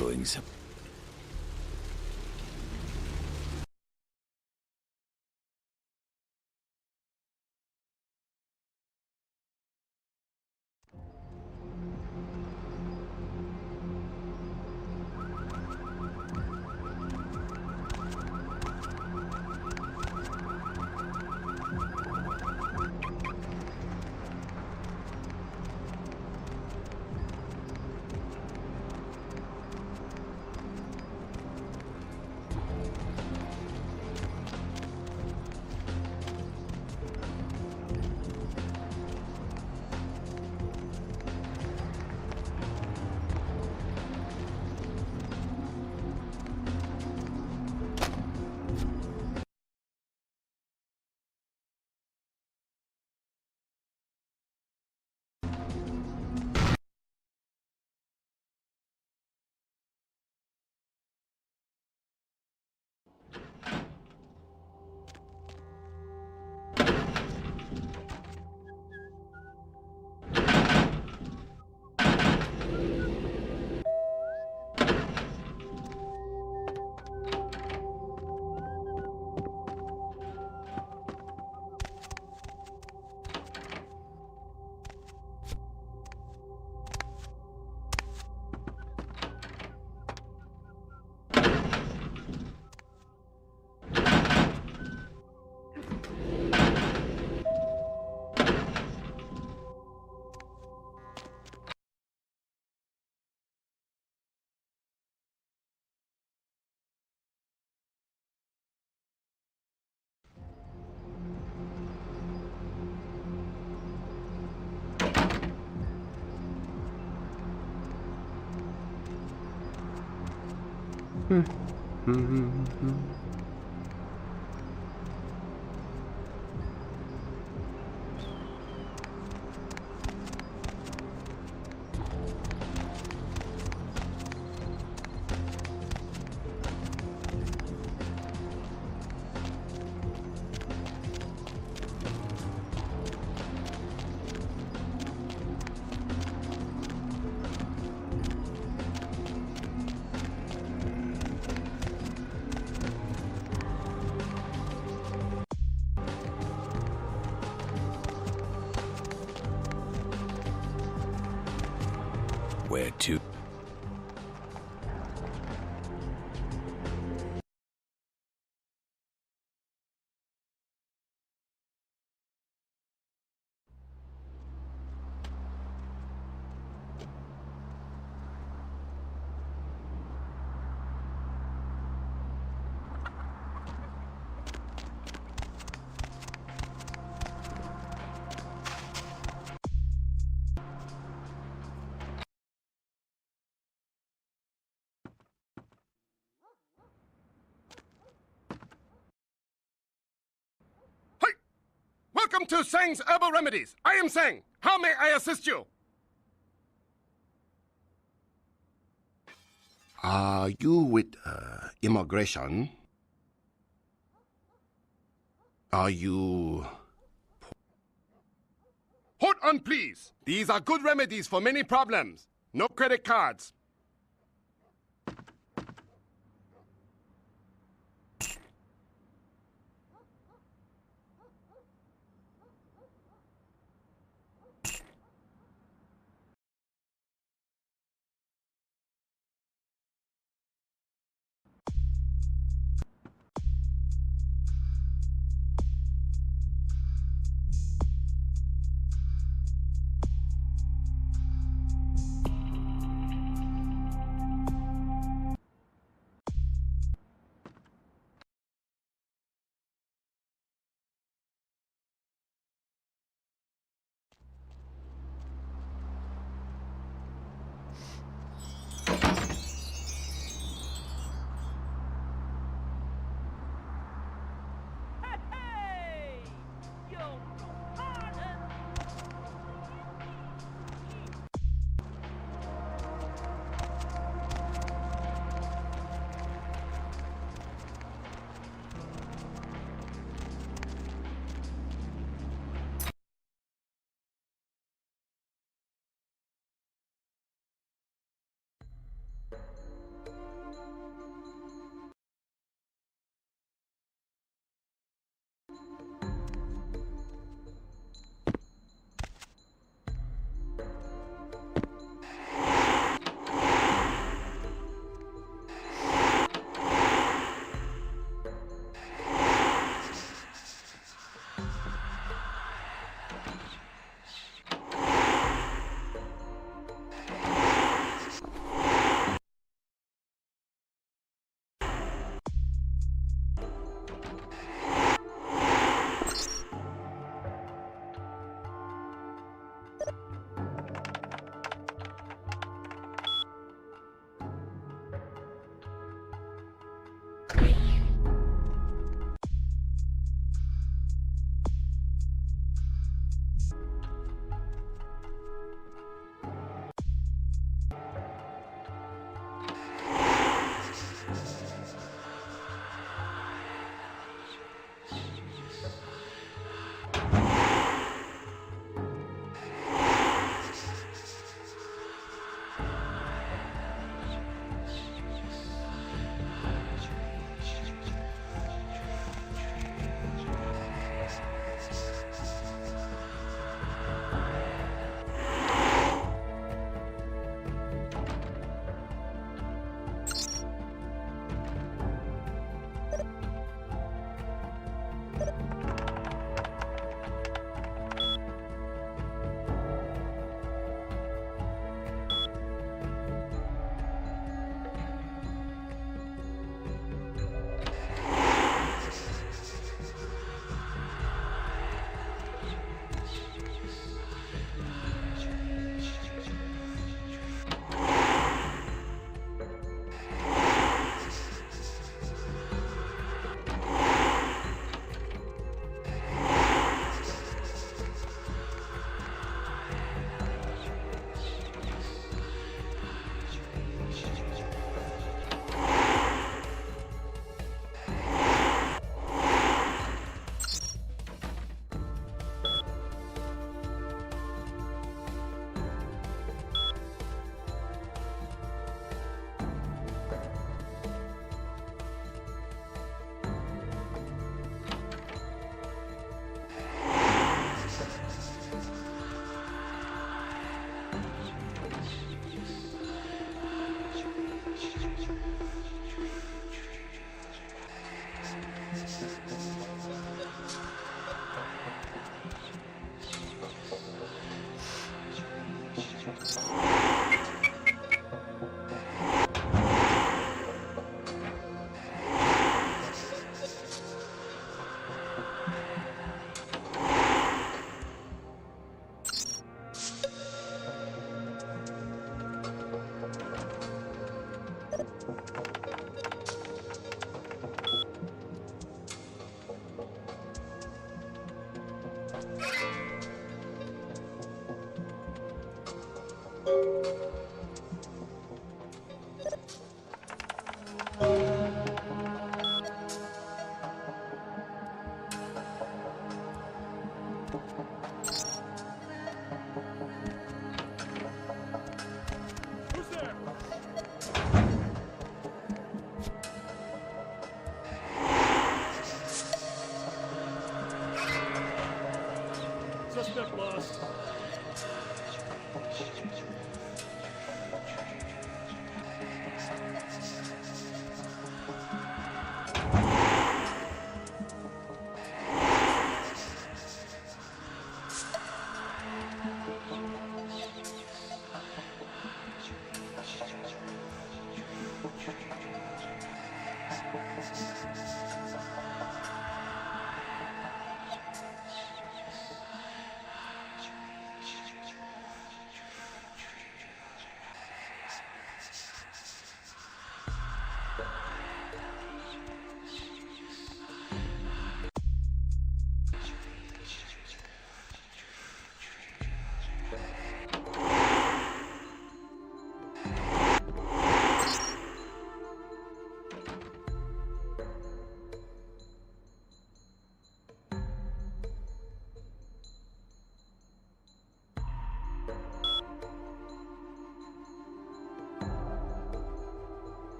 Going some. Where to? Welcome to Sang's Herbal Remedies. I am Sang. How may I assist you? Are you with immigration? Are you... Hold on, please! These are good remedies for many problems. No credit cards.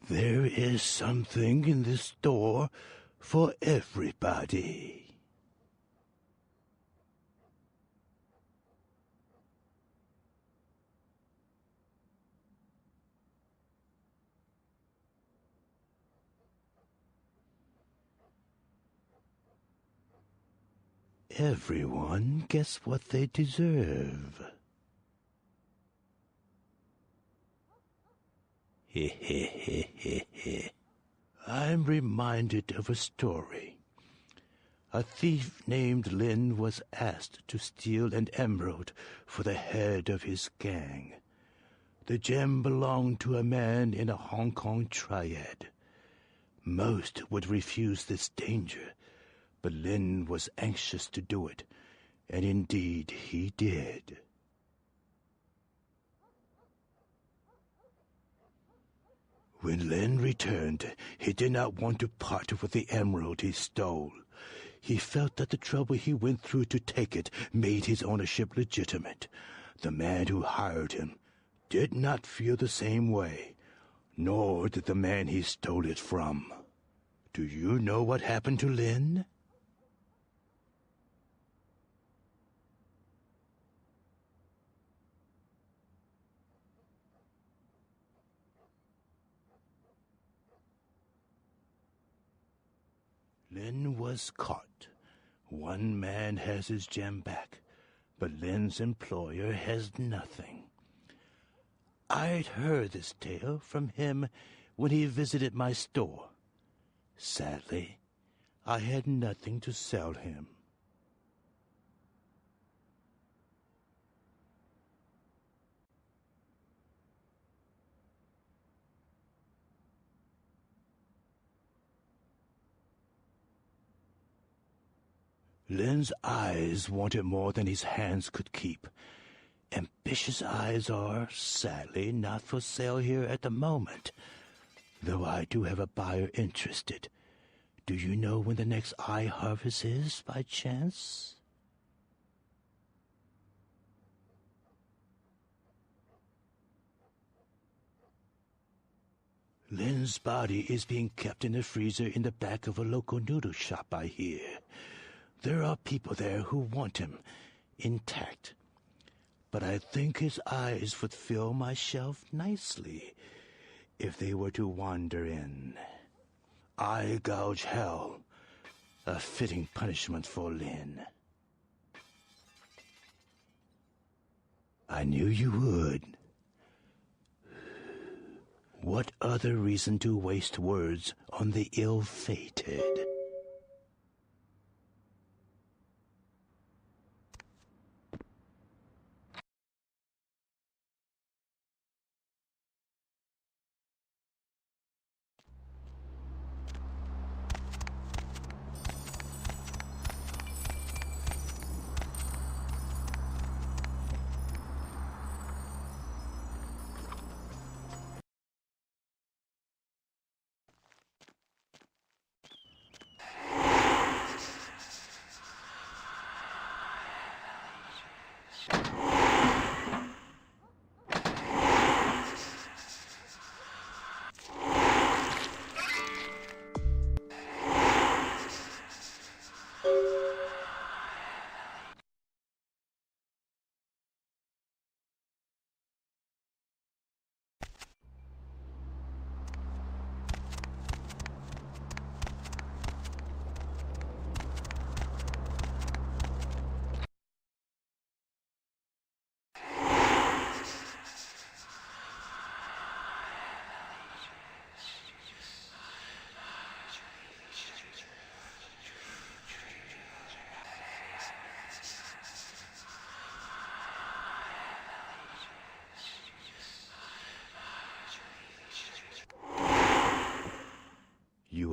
There is something in this store for everybody. Everyone gets what they deserve. I'm reminded of a story. A thief named Lin was asked to steal an emerald for the head of his gang. The gem belonged to a man in a Hong Kong triad. Most would refuse this danger, but Lin was anxious to do it, and indeed he did. When Lin returned, he did not want to part with the emerald he stole. He felt that the trouble he went through to take it made his ownership legitimate. The man who hired him did not feel the same way, nor did the man he stole it from. Do you know what happened to Lin? Lin was caught. One man has his gem back, but Lin's employer has nothing. I'd heard this tale from him when he visited my store. Sadly, I had nothing to sell him. Lin's eyes wanted more than his hands could keep. Ambitious eyes are, sadly, not for sale here at the moment, though I do have a buyer interested. Do you know when the next eye harvest is, by chance? Lin's body is being kept in the freezer in the back of a local noodle shop, I hear. There are people there who want him intact, but I think his eyes would fill my shelf nicely if they were to wander in. Eye gouge hell, a fitting punishment for Lin. I knew you would. What other reason to waste words on the ill-fated?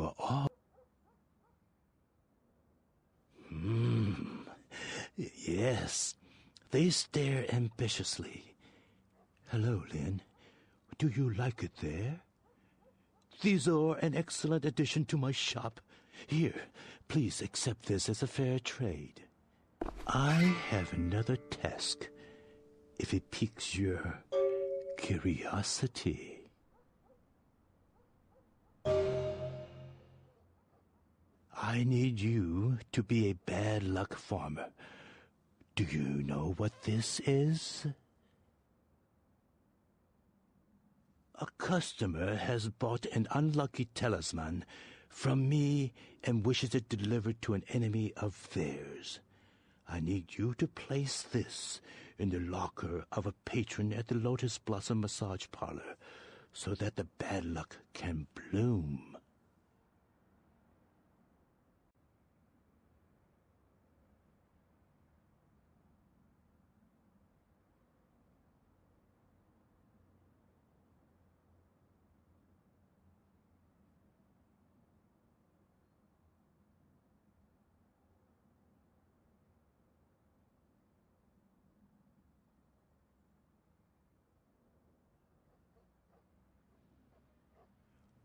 You are all... Yes, they stare ambitiously. Hello, Lin. Do you like it there? These are an excellent addition to my shop. Here, please accept this as a fair trade. I have another task, if it piques your curiosity. I need you to be a bad luck farmer. Do you know what this is? A customer has bought an unlucky talisman from me and wishes it delivered to an enemy of theirs. I need you to place this in the locker of a patron at the Lotus Blossom Massage Parlor so that the bad luck can bloom.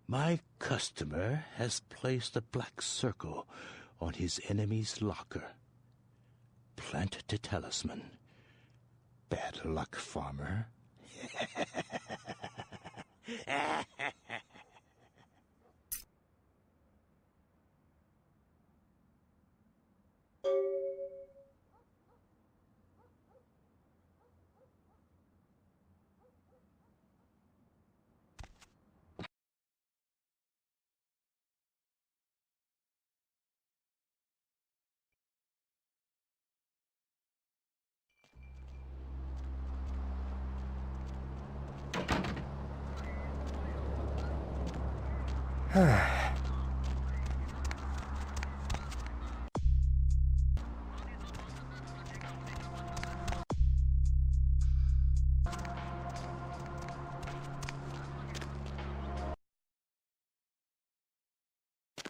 My customer has placed a black circle on his enemy's locker. Plant the talisman. Bad luck, farmer.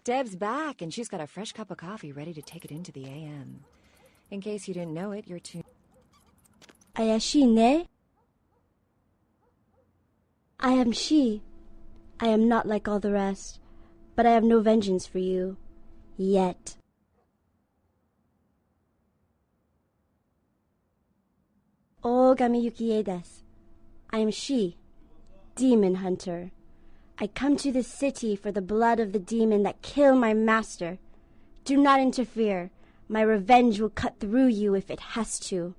Deb's back, and she's got a fresh cup of coffee ready to take it into the AM. In case you didn't know it, you're tuned. Ayashi ne? I am she. I am not like all the rest, but I have no vengeance for you. Yet. Ogami Yukie desu. I am she, demon hunter. I come to this city for the blood of the demon that killed my master. Do not interfere. My revenge will cut through you if it has to.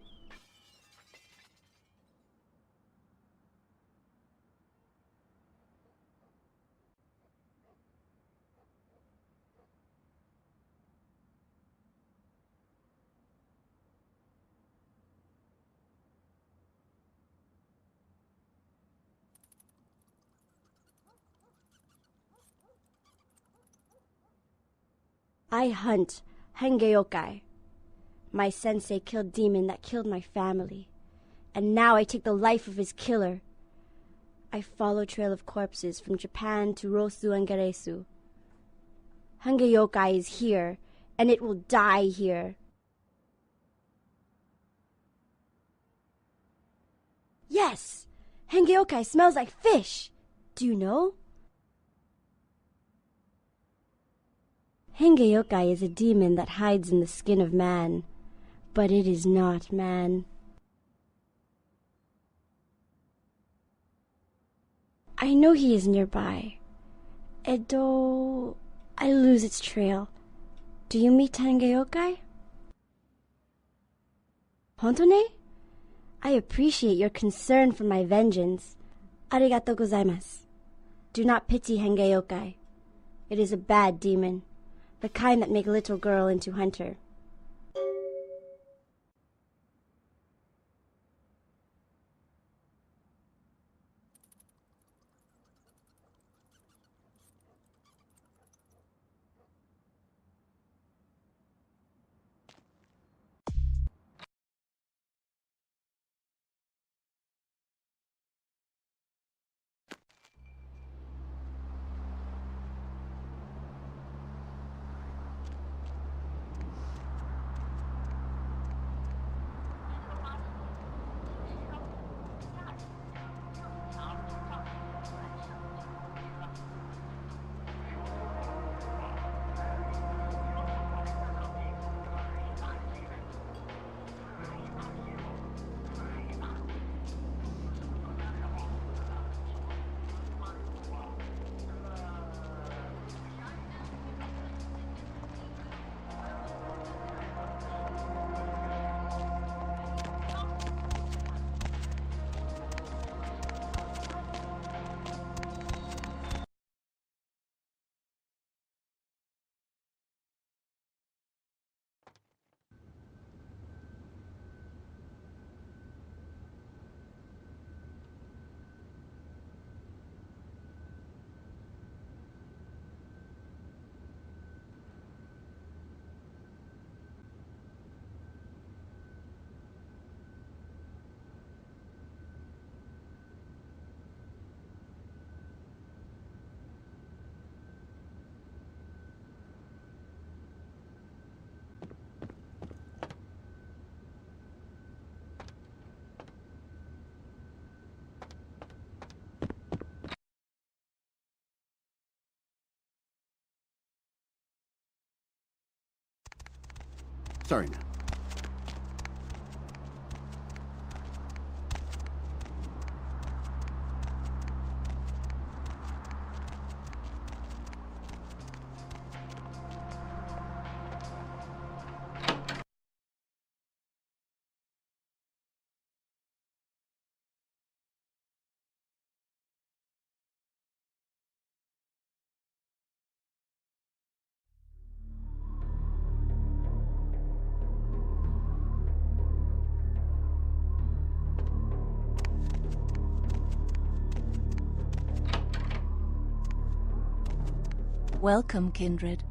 I hunt Hengeyokai. My sensei killed demon that killed my family, and now I take the life of his killer. I follow trail of corpses from Japan to Rosu and Geresu. Hengeyokai is here, and it will die here. Yes! Hengeyokai smells like fish! Do you know? Hengeyokai is a demon that hides in the skin of man, but it is not man. I know he is nearby. Edo... I lose its trail. Do you meet Hengeyokai? Hontone? I appreciate your concern for my vengeance. Arigatou gozaimasu. Do not pity Hengeyokai. It is a bad demon. The kind that make little girl into hunter. Sorry, man. Welcome, kindred,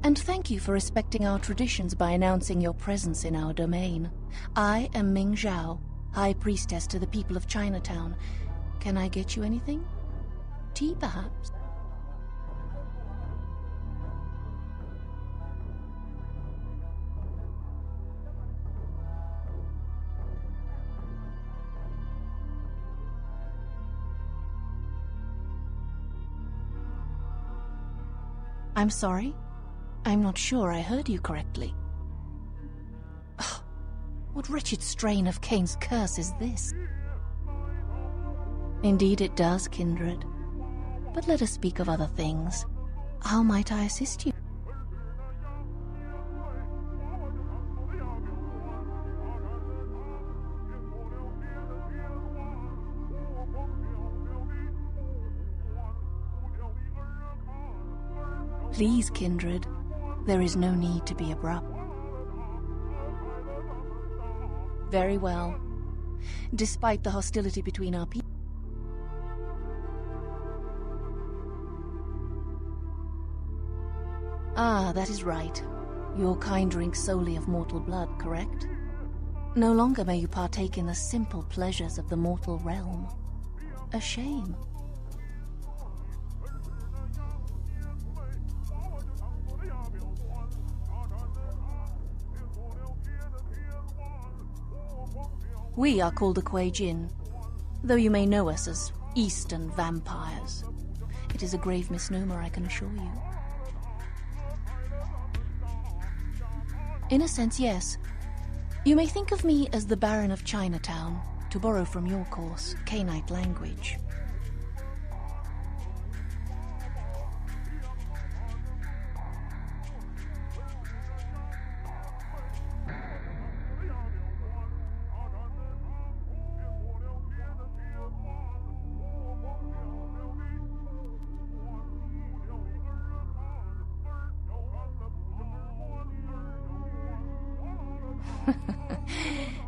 and thank you for respecting our traditions by announcing your presence in our domain. I am Ming Zhao, High Priestess to the people of Chinatown. Can I get you anything? Tea, perhaps? I'm sorry? I'm not sure I heard you correctly. Ugh, what wretched strain of Cain's curse is this? Indeed it does, kindred. But let us speak of other things. How might I assist you? Please, kindred, there is no need to be abrupt. Very well. Despite the hostility between our people, that is right. Your kind drinks solely of mortal blood, correct? No longer may you partake in the simple pleasures of the mortal realm. A shame. We are called the Kuei Jin, though you may know us as Eastern vampires. It is a grave misnomer, I can assure you. In a sense, yes. You may think of me as the Baron of Chinatown, to borrow from your course, Cainite language.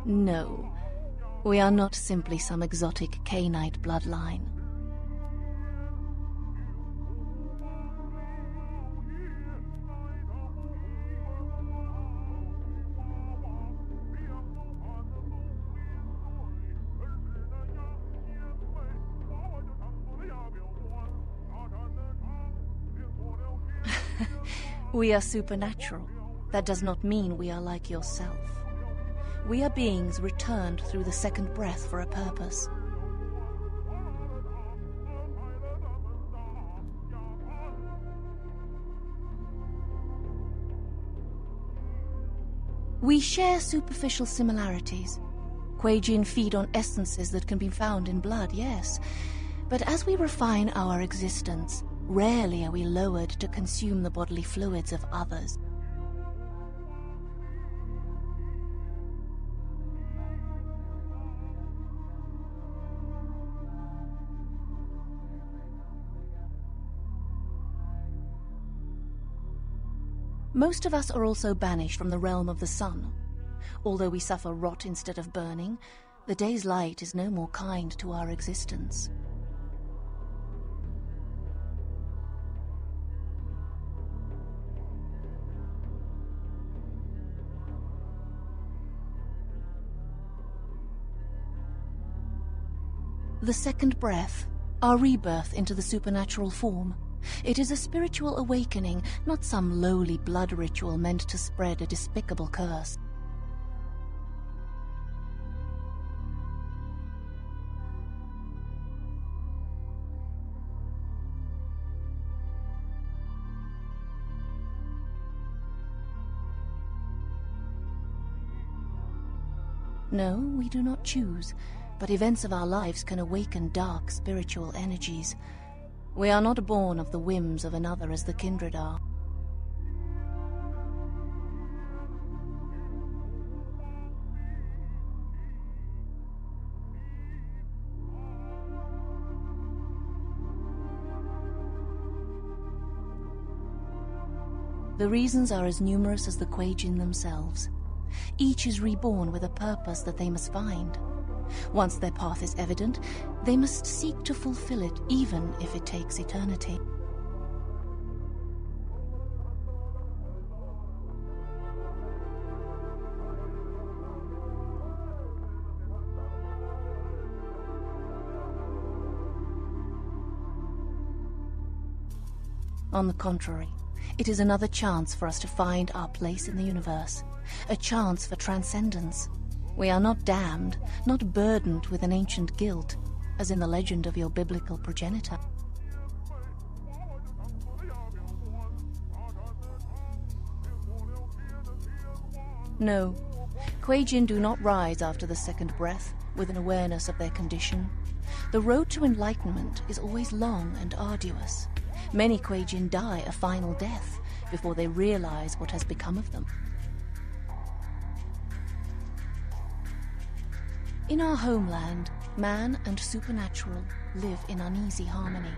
No, we are not simply some exotic Cainite bloodline. We are supernatural. That does not mean we are like yourself. We are beings returned through the second breath for a purpose. We share superficial similarities. Kuei Jin feed on essences that can be found in blood, yes. But as we refine our existence, rarely are we lowered to consume the bodily fluids of others. Most of us are also banished from the realm of the sun. Although we suffer rot instead of burning, the day's light is no more kind to our existence. The second breath, our rebirth into the supernatural form. It is a spiritual awakening, not some lowly blood ritual meant to spread a despicable curse. No, we do not choose, but events of our lives can awaken dark spiritual energies. We are not born of the whims of another as the kindred are. The reasons are as numerous as the Kuei-jin themselves. Each is reborn with a purpose that they must find. Once their path is evident, they must seek to fulfill it, even if it takes eternity. On the contrary, it is another chance for us to find our place in the universe, a chance for transcendence. We are not damned, not burdened with an ancient guilt, as in the legend of your biblical progenitor. No, Kuei-jin do not rise after the second breath with an awareness of their condition. The road to enlightenment is always long and arduous. Many Kuei-jin die a final death before they realize what has become of them. In our homeland, man and supernatural live in uneasy harmony.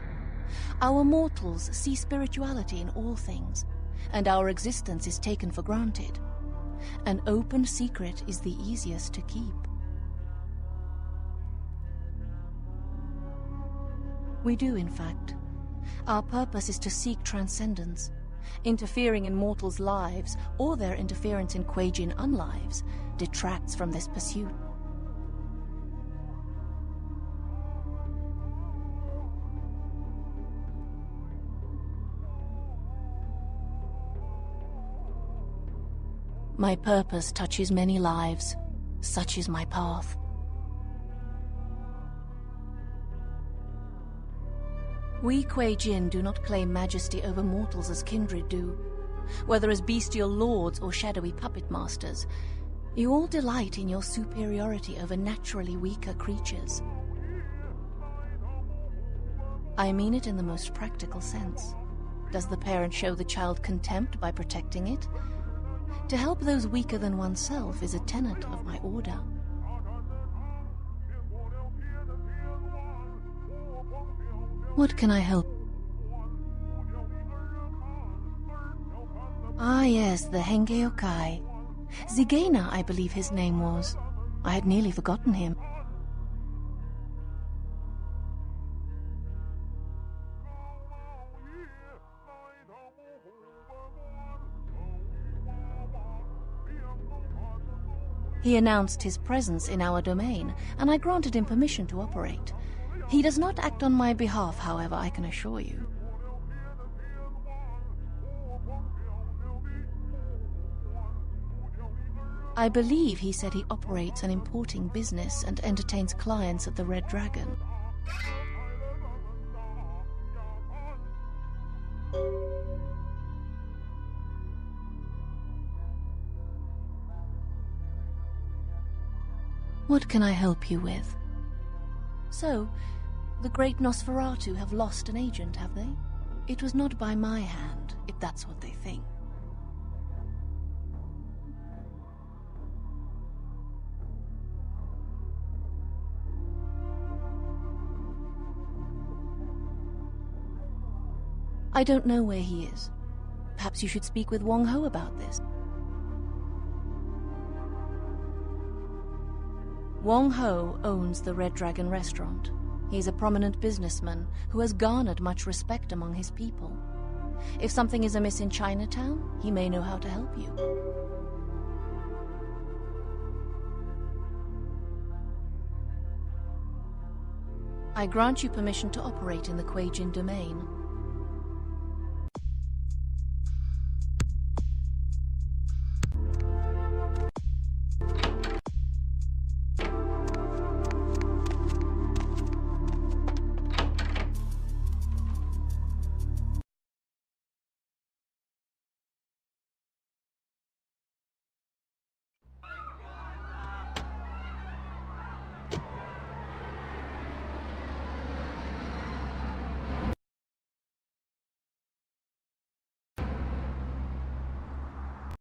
Our mortals see spirituality in all things, and our existence is taken for granted. An open secret is the easiest to keep. We do, in fact. Our purpose is to seek transcendence. Interfering in mortals' lives, or their interference in Kuei-jin unlives, detracts from this pursuit. My purpose touches many lives. Such is my path. We Kuei-jin do not claim majesty over mortals as kindred do. Whether as bestial lords or shadowy puppet masters, you all delight in your superiority over naturally weaker creatures. I mean it in the most practical sense. Does the parent show the child contempt by protecting it? To help those weaker than oneself is a tenet of my order. What can I help? Ah yes, the Hengeyokai. Zigena, I believe his name was. I had nearly forgotten him. He announced his presence in our domain, and I granted him permission to operate. He does not act on my behalf, however, I can assure you. I believe he said he operates an importing business and entertains clients at the Red Dragon. What can I help you with? So, the great Nosferatu have lost an agent, have they? It was not by my hand, if that's what they think. I don't know where he is. Perhaps you should speak with Wong Ho about this. Wong Ho owns the Red Dragon restaurant. He's a prominent businessman who has garnered much respect among his people. If something is amiss in Chinatown, he may know how to help you. I grant you permission to operate in the Kuei-jin domain.